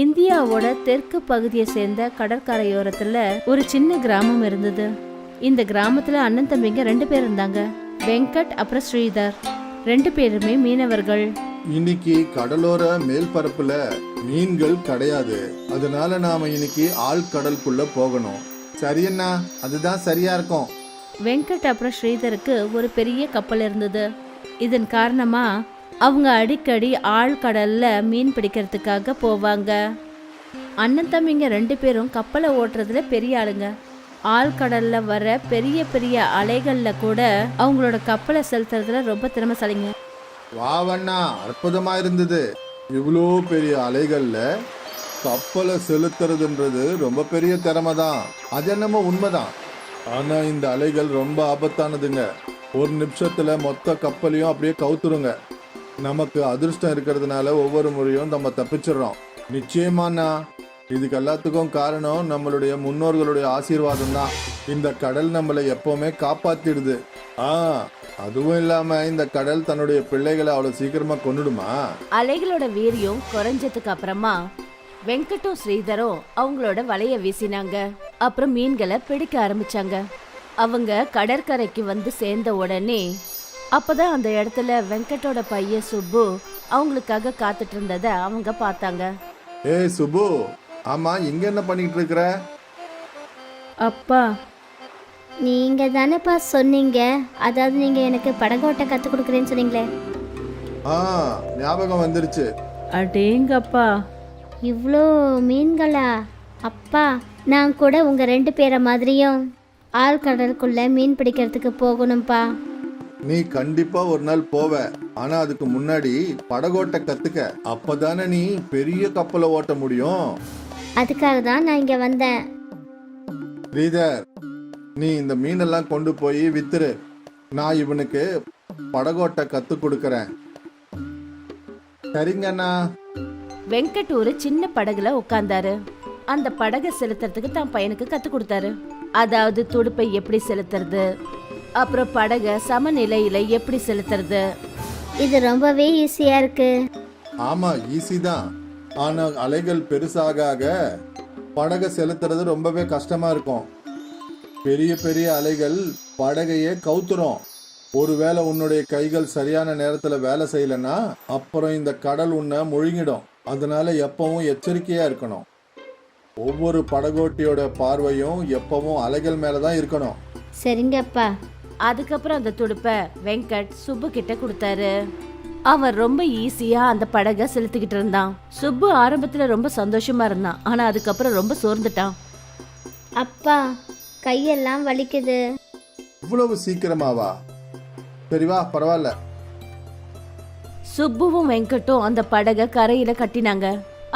இந்தியாவோட தெற்கு பகுதியை சேர்ந்த கடற்கரையோரத்துல ஒரு சின்ன கிராமம் இருந்தது. இந்த கிராமத்துல அண்ணன் தம்பிங்க 2 பேர் இருந்தாங்க, வெங்கட் அப்புறம் ஸ்ரீதர். 2 பேருமே மீனவர்கள். இன்னைக்கு கடலோர மேல்பரப்புல மீன்கள் கிடையாது, அதனால நாம இன்னைக்கு ஆழ்கடலுக்குள்ள போகணும். சரியண்ணா, அதுதான் சரியா இருக்கும். வெங்கட் அப்புறம் ஸ்ரீதருக்கு ஒரு பெரிய கப்பல் இருந்தது. இதன் காரணமா அவங்க அடிக்கடி ஆழ்கடல்ல மீன் பிடிக்கிறதுக்காக போவாங்க. அண்ணன் தம்பிங்க 2 பேரும் கப்பலை ஓட்டுறதுல பெரிய ஆளுங்க. ஆழ்கடல்ல வர பெரிய பெரிய அலைகள்ல கூட அவங்களோட கப்பலை செலுத்துறதுல ரொம்ப திறமைசாலிங்க. வாவண்ணா, அற்புதமா இருந்தது. இவ்வளோ பெரிய அலைகள்ல கப்பலை செலுத்துறதுன்றது ரொம்ப பெரிய திறமை தான். அது என்னமோ உண்மைதான். ஆனா இந்த அலைகள் ரொம்ப ஆபத்தானதுங்க. ஒரு நிமிஷத்துல மொத்த கப்பலையும் அப்படியே கவுத்துருங்க. நமக்கு அதிர்ஷ்டம் இருக்கிறதுனால ஒவ்வொரு முறையும் நம்ம தப்பிச்சிடுறோம். நிச்சயமாண்ணா, இதுக்கு எல்லாத்துக்கும் காரணம் நம்மளுடைய முன்னோர்களுடைய ஆசீர்வாதம் தான். இந்த கடல் நம்மளை எப்பவுமே காப்பாத்திடுது. அதுவும் இல்லாம இந்த கடல் தன்னுடைய பிள்ளைகளை அவ்வளவு சீக்கிரமா கொன்னுடுமா? அலைகளோட வீரியம் குறைஞ்சதுக்கு அப்புறமா வெங்கட்டும் ஸ்ரீதரும் அவங்களோட வலைய வீசினாங்க. அப்புறம் மீன்களை பிடிக்க ஆரம்பிச்சாங்க. அவங்க கடற்கரைக்கு வந்து சேர்ந்த உடனே அப்பதான் அந்த இடத்துல வெங்கட்டோட பையன் சுப்பு அவங்களுக்காக காத்துட்டு இருந்தத அவங்க பார்த்தாங்க. ஏய் சுப்பு, ஆமா இங்க என்ன பண்ணிட்டு இருக்கிற? அப்பா, நீங்க தானேப்பா சொன்னீங்க, அதாவது நீங்க எனக்கு படகோட்ட கத்து கொடுக்குறேன்னு சொன்னீங்களே. ஞாபகம் வந்துருச்சு. அடேங்கப்பா, இவ்வளோ மீன்களா? அப்பா, நான் கூட உங்க 2 பேரை மாதிரியும் ஆழ்கடலுக்குள்ள மீன் பிடிக்கிறதுக்கு போகணும்ப்பா. நீ கண்டிப்பா ஒரு நாள் போவ. ஆனா அதுக்கு முன்னாடி படகோட்ட கத்துக்க. அப்பதானே நீ பெரிய கப்பலை ஓட்ட முடியும். அதுக்காக தான் நான் இங்க வந்தேன். ஸ்ரீதர், நீ இந்த மீனெல்லாம் கொண்டு போய் வித்துரு. நான் இவனுக்கு படகோட்ட கத்து கொடுக்கறேன். சரிங்கண்ணா. வெங்கட் ஒரு சின்ன படகுல உட்கார்ந்தாரு. அந்த படகை செலுத்துறதுக்கு தான் பையனுக்கு கத்து கொடுத்தாரு. அதாவது துடுப்பை எப்படி செலுத்துறது, அப்புறம் படகை சமநிலையில எப்படி செலுத்துறது. இது ரொம்பவே ஈஸியா இருக்கு. ஆமா, ஈஸி தான். ஆனா அலைகள் பெருசாக படகை செலுத்துறது ரொம்பவே கஷ்டமா இருக்கும். பெரிய பெரிய அலைகள் படகையே கவுத்துரும். ஒருவேளை உன்னுடைய கைகள் சரியான நேரத்துல வேலை செய்யலன்னா அப்புறம் இந்த கடல் உன்னை முழுங்கிடும். அதனால எப்பவும் எச்சரிக்கையா இருக்கணும். ஒவ்வொரு படகோட்டியோட பார்வையும் எப்பவும் அலைகள் மேலதான் இருக்கணும். சரிங்கப்பா. அதுக்கப்புறம் அந்த துடுப்பை வெங்கட் சுப்பு கிட்ட கொடுத்தாரு. அவன் ரொம்ப ஈஸியா அந்த படகை செலுத்திக்கிட்டு இருந்தான். சுப்பு ஆரம்பத்துல ரொம்ப சந்தோஷமா இருந்தான். ஆனா அதுக்கப்புறம் ரொம்ப சோர்ந்துட்டான். அப்பா, கையெல்லாம் வலிக்குது. இவ்வளவு சீக்கிரமாவா? சரி வா, பரவாயில்ல. சுப்புவும் வெங்கட்டும் அந்த படகை கரையில கட்டினாங்க.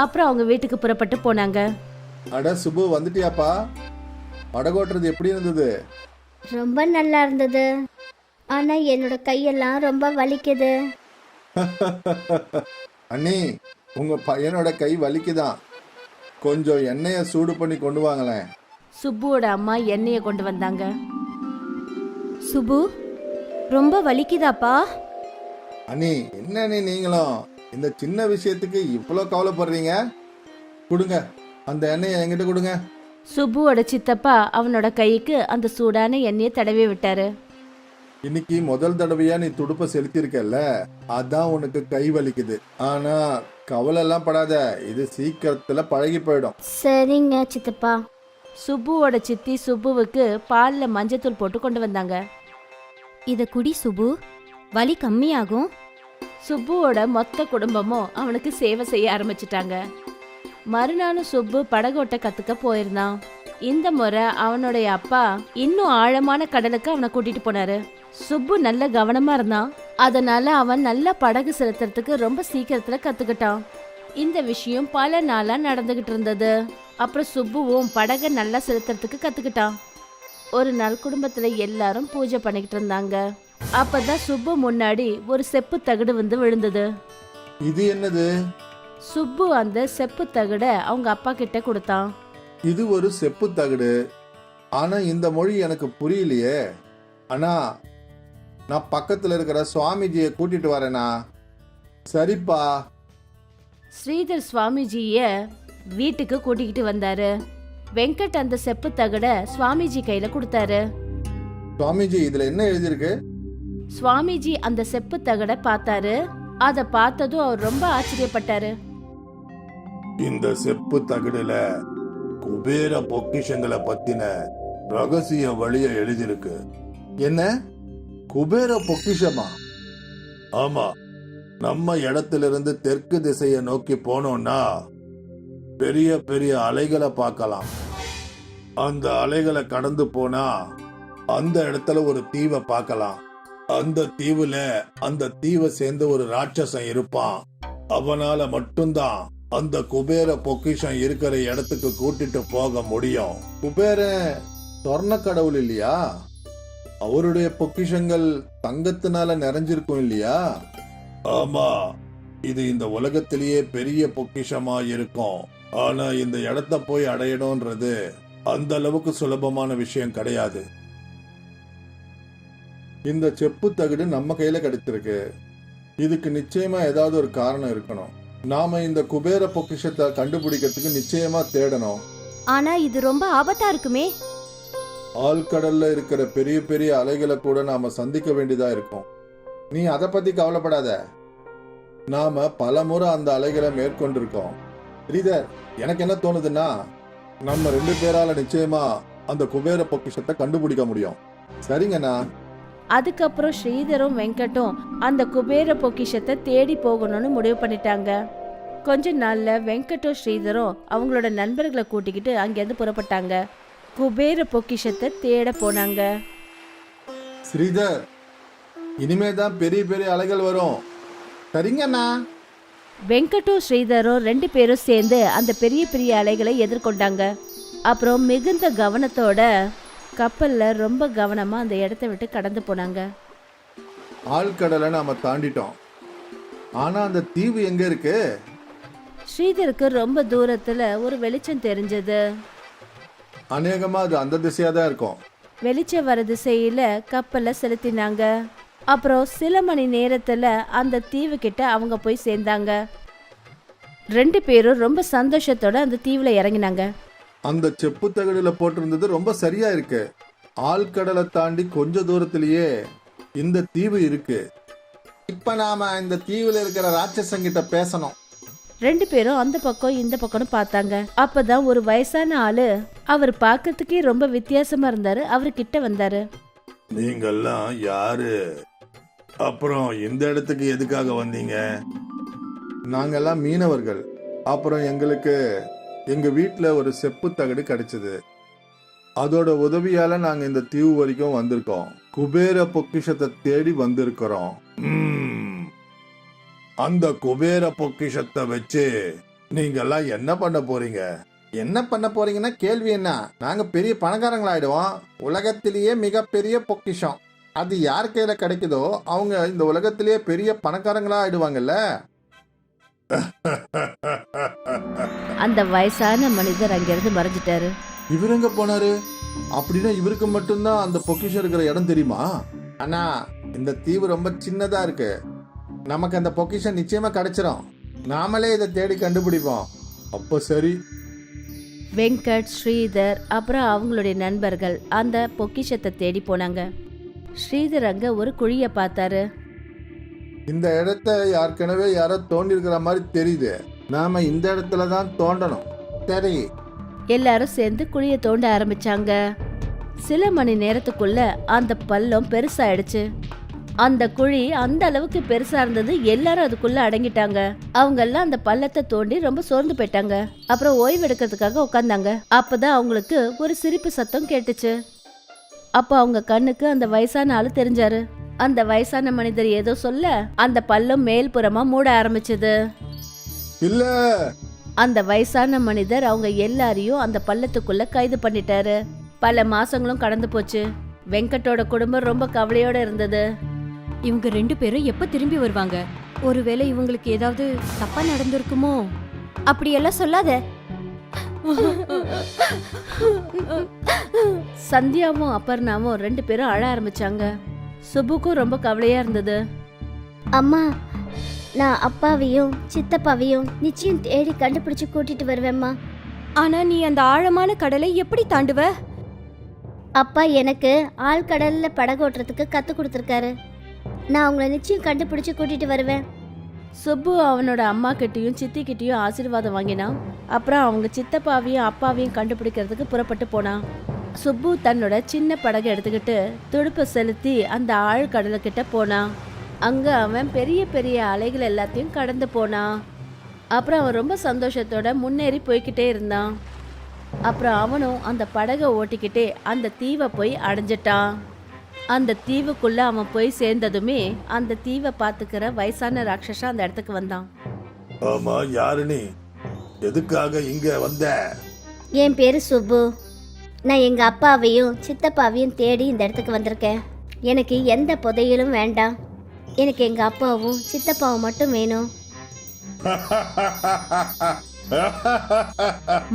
அப்புறம் அவங்க வீட்டுக்கு புறப்பட்டு போனாங்க. அட சுப்பு, வந்துட்டியாப்பா? படகோட்டுறது எப்படி இருந்தது? ரொம்ப நல்லா இருந்தது. ஆனா என்னோட கையெல்லாம் ரொம்ப வலிக்குது. அண்ணி, உங்க பையனோட கை வலிக்குதான். கொஞ்சம் எண்ணெய சூடு பண்ணி கொண்டு வாங்களேன். சுப்புவோட அம்மா எண்ணெயை கொண்டு வந்தாங்க. சுப்பு, ரொம்ப வலிக்குதாப்பா? அண்ணி, என்ன நீங்களும் இந்த சின்ன விஷயத்துக்கு இவ்வளவு கவலைப்படுறீங்க? கொடுங்க, அந்த எண்ணெயை என்கிட்ட கொடுங்க. சுப்புவோட சித்தப்பா அவனோட கைக்கு அந்த சூடான எண்ணெயை தடவி விட்டாரு. இன்னைக்கு முதல் தடவையா நீ துடுப்ப செலுத்திருக்கல, அதான் உனக்கு கை வலிக்குது. ஆனா கவலை எல்லாம் படாத, இது சீக்கிரத்துல பழகி போயிடும். சரிங்க சித்தப்பா. சுப்புவோட சித்தி சுப்புவுக்கு பால்ல மஞ்சத்தூள் போட்டு கொண்டு வந்தாங்க. இத குடி சுப்பு, வலி கம்மியாகும். சுப்புவோட மொத்த குடும்பமும் அவனுக்கு சேவை செய்ய ஆரம்பிச்சிட்டாங்க. மறுநாளும் சுப்பு படகோட்ட கத்துக்க போயிருந்தான். இந்த முறை அவனுடைய அப்பா இன்னும் ஆழமான கடலுக்கு அவனை கூட்டிட்டு போனாரு. சுப்பு நல்ல கவனமா இருந்தான். அதனால அவன் நல்ல படகு செலுத்துறதுக்கு ரொம்ப சீக்கிரத்துல கத்துக்கிட்டான். இந்த விஷயம் பல நாளா நடந்துகிட்டு இருந்தது. அப்புறம் சுப்புவும் படகை நல்லா செலுத்துறதுக்கு கத்துக்கிட்டான். ஒரு நாள் குடும்பத்துல எல்லாரும் பூஜை பண்ணிக்கிட்டு இருந்தாங்க. அப்பதான் சுப்பு முன்னாடி ஒரு செப்பு தகடு வந்து விழுந்தது. இது என்னது? சுப்பு அந்த செப்பு தகட அவங்க அப்பா கிட்ட கொடுத்தான். இது ஒரு செப்பு தகடு. ஆனா இந்த மொழி எனக்கு புரியலையே. அண்ணா, நான் பக்கத்துல இருக்கிற சுவாமிஜியை கூட்டிட்டு வரேனா? சரிப்பா. ஸ்ரீதர் சுவாமிஜிய வீட்டுக்கு கூட்டிக்கிட்டு வந்தாரு. வெங்கட் அந்த செப்பு தகட சுவாமிஜி கையில கொடுத்தாரு. சுவாமிஜி, இதுல என்ன எழுதியிருக்கு? சுவாமிஜி அந்த செப்பு தகட பார்த்தாரு. அத பார்த்ததும் அவர் ரொம்ப ஆச்சரியப்பட்டாரு. இந்த செப்பு தகடுல குபேர பொக்கிஷங்களை பத்தின ரகசிய வழிய எழுதியிருக்கு. என்ன, குபேர பொக்கிஷமா? ஆமா, நம்ம இடத்திலிருந்து தெற்கு திசையை நோக்கி போனோம்னா பெரிய பெரிய அலைகளை பார்க்கலாம். அந்த அலைகளை கடந்து போனா அந்த இடத்துல ஒரு தீவை பார்க்கலாம். அந்த தீவுல அந்த தீவை சேர்ந்த ஒரு ராட்சசன் இருப்பான். அவனால மட்டும்தான் அந்த குபேர பொக்கிஷம் இருக்கிற இடத்துக்கு கூட்டிட்டு போக முடியும். குபேரன் சொர்ண கடவுள் இல்லையா? அவருடைய பொக்கிஷங்கள் தங்கத்தினால நிறைஞ்சிருக்கும் இல்லையா? ஆமா, இது இந்த உலகத்திலேயே பெரிய பொக்கிஷமா இருக்கும். ஆனா இந்த இடத்த போய் அடையணும்ன்றது அந்த அளவுக்கு சுலபமான விஷயம் கிடையாது. இந்த செப்பு தகடு நம்ம கையில கிடைச்சிருக்கு. இதுக்கு நிச்சயமா ஏதாவது ஒரு காரணம் இருக்கணும். நாம இந்த குபேர பொக்கிஷத்தை கண்டுபிடிக்கிறதுக்கு நிச்சயமா தேடணும். ஆனா இது ரொம்ப ஆபத்தா இருக்குமே. ஆழ்கடல்ல இருக்கிற பெரிய பெரிய அலைகளை கூட நாம சந்திக்க வேண்டியதா இருக்கும். நீ அதை பத்தி கவலைப்படாத. நாம பல முறை அந்த அலைகளை மேற்கொண்டிருக்கோம். ஸ்ரீதர், எனக்கு என்ன தோணுதுன்னா, நம்ம 2 பேரால நிச்சயமா அந்த குபேர பொக்கிஷத்தை கண்டுபிடிக்க முடியும். சரிங்கண்ணா. அதுக்கப்புறம் ஸ்ரீதரும் வெங்கட்டும் அந்த குபேர பொக்கிஷத்தை தேடி போகணும்னு முடிவு பண்ணிட்டாங்க. கொஞ்ச நாள்ல வெங்கட்டும் ஸ்ரீதரும் அவங்களோட நண்பர்களை கூட்டிக்கிட்டு அங்கேருந்து புறப்பட்டாங்க. குபேர பொக்கிஷத்தை தேட போனாங்க. ஸ்ரீதர், இனிமேதான் பெரிய பெரிய அலைகள் வரும். சரிங்கண்ணா. வெங்கட்டும் ஸ்ரீதரும் 2 பேரும் சேர்ந்து அந்த பெரிய பெரிய அலைகளை எதிர்கொண்டாங்க. அப்புறம் மிகுந்த கவனத்தோட கப்பல்ல ரொம்ப கவனமா அந்த இடத்த விட்டு கடந்து போனாங்க. ஆழ்கடலை நாம தாண்டிட்டோம். ஆனா அந்த தீவு எங்க இருக்கு? ஸ்ரீதருக்கு ரொம்ப தூரத்துல ஒரு வெளிச்சம் தெரிஞ்சது. அநேகமா அது அந்த திசையா தான் இருக்கும். வெளிச்சம் வர திசையில கப்பலை செலுத்தினாங்க. அப்புறம் சில மணி நேரத்துல அந்த தீவு கிட்ட அவங்க போய் சேர்ந்தாங்க. 2 பேரும் ரொம்ப சந்தோஷத்தோட அந்த தீவுல இறங்கினாங்க. அந்த செப்பு தகடுல போட்டிருந்தது ரொம்ப சரியா இருக்கு. ஆழ்கடலை தாண்டி கொஞ்ச தூரத்திலேயே இந்த தீவு இருக்கு. இப்ப நாம இந்த தீவுல இருக்கிற ராட்சசங்கிட்ட பேசணும். 2 பேரும் அந்த பக்கம் இந்த பக்கம்னு பார்த்தாங்க. அப்பதான் ஒரு வயசான ஆளு, அவர் பார்க்கறதுக்கே ரொம்ப வித்தியாசமா இருந்தாரு, அவரு கிட்ட வந்தாரு. நீங்கெல்லாம் யாரு? அப்புறம் இந்த இடத்துக்கு எதுக்காக வந்தீங்க? நாங்கெல்லாம் மீனவர்கள். அப்புறம் எங்களுக்கு எங்க வீட்டுல ஒரு செப்பு தகடு கிடைச்சது. அதோட உதவியால நாங்க இந்த தீவு வரைக்கும் வந்திருக்கோம். குபேர பொக்கிஷத்தை தேடி வந்திருக்கிறோம். அந்த குபேர பொக்கிஷத்தை வச்சு நீங்கெல்லாம் என்ன பண்ண போறீங்க? என்ன பண்ண போறீங்கன்னா கேள்வி என்ன? நாங்க பெரிய பணக்காரங்களாயிடுவோம். உலகத்திலேயே மிகப்பெரிய பொக்கிஷம் அது யார் கையில கிடைக்குதோ அவங்க இந்த உலகத்திலேயே பெரிய பணக்காரங்களா ஆயிடுவாங்கல்ல. அந்த வயசான மனிதர் அங்கிருந்து மறைஞ்சிட்டாரு. இவர் எங்க போனாரு? அப்படின்னா இவருக்கு மட்டும்தான் அந்த பொக்கிஷம் இருக்கிற இடம் தெரியுமா? அண்ணா, இந்த தீவு ரொம்ப சின்னதா இருக்கு. நமக்கு அந்த பொக்கிஷம் நிச்சயமா கிடைச்சிரும். நாமளே இதை தேடி கண்டுபிடிப்போம். அப்போ சரி. வெங்கட், ஸ்ரீதர் அப்புறம் அவங்களுடைய நண்பர்கள் அந்த பொக்கிஷத்தை தேடி போனாங்க. ஸ்ரீதர் அங்க ஒரு குழிய பார்த்தாரு. இந்த இடத்த ஏற்கனவே யாரோ தோண்டி இருக்கிற மாதிரி தெரியுது. நாம இந்த இடத்துல தான் தோண்டணும். சரி. எல்லாரும் சேர்ந்து குழிய தோண்ட ஆரம்பிச்சாங்க. சில மணி நேரத்துக்குள்ள அந்த பள்ளம் பெருசாயிடுச்சு. அந்த குழி அந்த அளவுக்கு பெருசா இருந்தது. எல்லாரும் அதுக்குள்ள அடங்கிட்டாங்க. அவங்க எல்லாம் அந்த பள்ளத்தை தோண்டி ரொம்ப சோர்ந்து போயிட்டாங்க. அப்புறம் ஓய்வு எடுக்கிறதுக்காக உட்கார்ந்தாங்க. அப்பதான் அவங்களுக்கு ஒரு சிரிப்பு சத்தம் கேட்டுச்சு. அப்ப அவங்க கண்ணுக்கு அந்த வயசான ஆளு தெரிஞ்சாரு. அந்த வயசான மனிதர் ஏதோ சொல்ல அந்த பள்ளம் மேல்புறமா மூட ஆரம்பிச்சது. இல்ல, அந்த வயசான மனிதர் அவங்க எல்லாரையும் அந்த பள்ளத்துக்குள்ள கைது பண்ணிட்டாரு. பல மாசங்களும் கடந்து போச்சு. வெங்கட்டோட குடும்பம் ரொம்ப கவலையோட இருந்தது. இவங்க 2 பேரும் எப்ப திரும்பி வருவாங்க? ஒருவேளை இவங்களுக்கு ஏதாவது தப்பா நடந்திருக்குமோ? அப்படியெல்லாம் சொல்லாத. சந்தியாவும் அபர்ணாவும் 2 பேரும் அழ ஆரம்பிச்சாங்க. சுபுக்கும் ரொம்ப கவலையா இருந்தது. அம்மா, நான் அப்பாவையும் சித்தப்பாவையும் நிச்சயம் தேடி கண்டுபிடிச்சு கூட்டிட்டு வருவேம்மா. ஆனா நீ அந்த ஆழமான கடலை எப்படி தாண்டுவ? அப்பா எனக்கு ஆழ்கடல்ல படகு ஓட்டுறதுக்கு கத்து கொடுத்துருக்காரு. நான் உங்களை நிச்சயம் கண்டுபிடிச்சு கூட்டிட்டு வருவேன். சுப்பு அவனோட அம்மா கிட்டயும் சித்தி கிட்டயும் ஆசீர்வாதம் வாங்கினான். அப்புறம் அவங்க சித்தப்பாவையும் அப்பாவையும் கண்டுபிடிக்கிறதுக்கு புறப்பட்டு போனான். சுப்பு தன்னோட சின்ன படகை எடுத்துக்கிட்டு துடுப்பை செலுத்தி அந்த ஆழ்கடலுக்கிட்ட போனான். அங்க அவன் பெரிய பெரிய அலைகள் எல்லாத்தையும் கடந்து போனான். அப்புறம் அவன் ரொம்ப சந்தோஷத்தோட முன்னேறி போய்கிட்டே இருந்தான். அப்புறம் அவனும் அந்த படகை ஓட்டிக்கிட்டே அந்த தீவை போய் அடைஞ்சிட்டான். அந்த தீவுக்குள்ள அவன் போய் சேர்ந்ததுமே அந்த தீவை பார்த்துக்கிற வயசான ராட்சசா அந்த இடத்துக்கு வந்தான். ஆமா, யாரு நீ? எதுக்காக இங்க வந்த? என் பேரு சுப்பு. நான் எங்க அப்பாவையும் சித்தப்பாவையும் தேடி இந்த இடத்துக்கு வந்திருக்கேன். எனக்கு எந்த புதையலும் வேண்டாம். எனக்கு எங்க அப்பாவும் சித்தப்பாவும் மட்டும் வேணும்.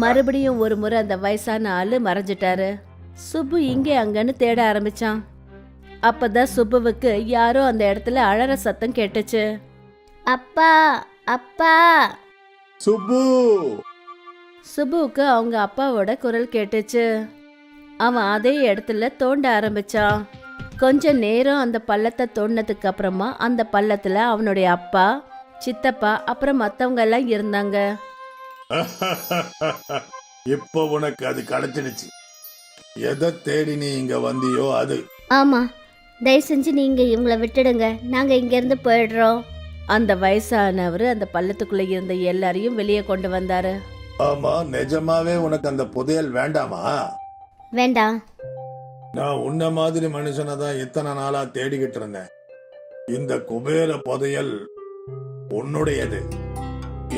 மறுபடியும் ஒரு முறை அந்த வயசான ஆளு மறைஞ்சிட்டாரு. சுப்பு இங்கே அங்கன்னு தேட ஆரம்பிச்சான். அப்பதான் சுப்புவுக்கு யாரோ அந்த இடத்துல அழற சத்தம் கேட்டுச்சு. அப்பா, அப்பா. சுப்பு! சுப்புவுக்கு அவங்க அப்பாவோட குரல் கேட்டுச்சு. அவன் அதே இடத்துல தோண்ட ஆரம்பிச்சான். கொஞ்ச நேரம் அந்த பள்ளத்தை தோண்டினதுக்கு அப்புறமா அந்த பள்ளத்துல அவனுடைய அப்பா, சித்தப்பா அப்புறம் மத்தவங்க எல்லாம் இருந்தாங்க. இப்ப உனக்கு அது கிடைச்சிடுச்சு. எதை தேடி நீ இங்க வந்தியோ அது. ஆமா, தயவு செஞ்சு நீங்க இவங்கள விட்டுடுங்க. நாங்க இங்க இருந்து போயிடுறோம். அந்த வயசானவர் அந்த பள்ளத்துக்குள்ள இருந்த எல்லாரையும் வெளியே கொண்டு வந்தாரு. ஆமா, நிஜமாவே உனக்கு அந்த புதையல் வேண்டாமா? வேண்டாம். நான் உன்ன மாதிரி மனுஷனை தான் இத்தனை நாளா தேடிக்கிட்டு இருந்தேன். இந்த குபேர புதையல் உன்னுடையது.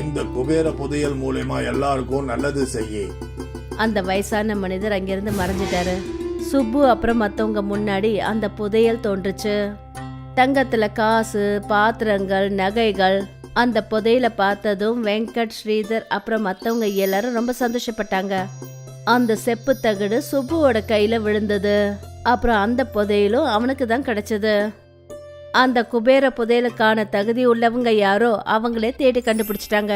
இந்த குபேர புதையல் மூலமா எல்லாருக்கும் நல்லது செய்யி. அந்த வயசான மனிதர் அங்கிருந்து மறைஞ்சிட்டாரு. சுப்பு அப்புறம் மத்தவங்க முன்னாடி அந்த புதையல் தோன்றுச்சு. தங்கத்துல காசு, பாத்திரங்கள், நகைகள். அந்த புதையலை பார்த்ததும் வெங்கட், ஸ்ரீதர் அப்புறம் மத்தவங்க எல்லாரும் ரொம்ப சந்தோஷப்பட்டாங்க. அந்த செப்பு தகடு சுப்புவோட கையில விழுந்தது. அப்புறம் அந்த புதையலும் அவனுக்கு தான் கிடைச்சது. அந்த குபேர புதையலுக்கான தகுதி உள்ளவங்க யாரோ அவங்களே தேடி கண்டுபிடிச்சிட்டாங்க.